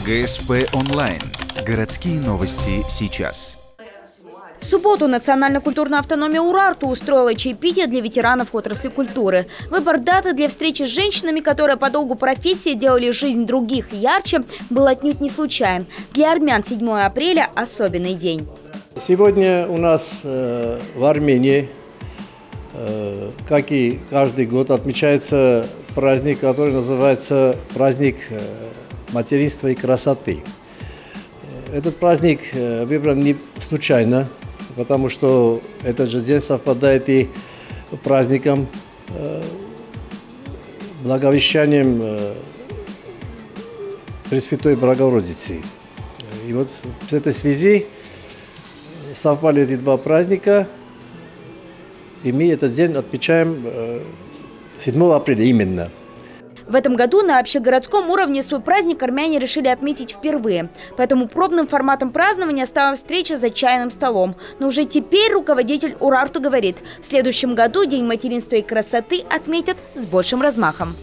ГСП онлайн. Городские новости сейчас. В субботу национально-культурная автономия Урарту устроила чаепитие для ветеранов отрасли культуры. Выбор даты для встречи с женщинами, которые по долгу профессии делали жизнь других ярче, был отнюдь не случайен. Для армян 7 апреля – особенный день. Сегодня у нас в Армении, как и каждый год, отмечается праздник, который называется праздник материнства и красоты. Этот праздник выбран не случайно, потому что этот же день совпадает и праздником, благовещанием Пресвятой Богородицы. И вот в этой связи совпали эти два праздника, и мы этот день отмечаем 7 апреля именно. В этом году на общегородском уровне свой праздник армяне решили отметить впервые. Поэтому пробным форматом празднования стала встреча за чайным столом. Но уже теперь руководитель Урарту говорит, в следующем году День материнства и красоты отметят с большим размахом.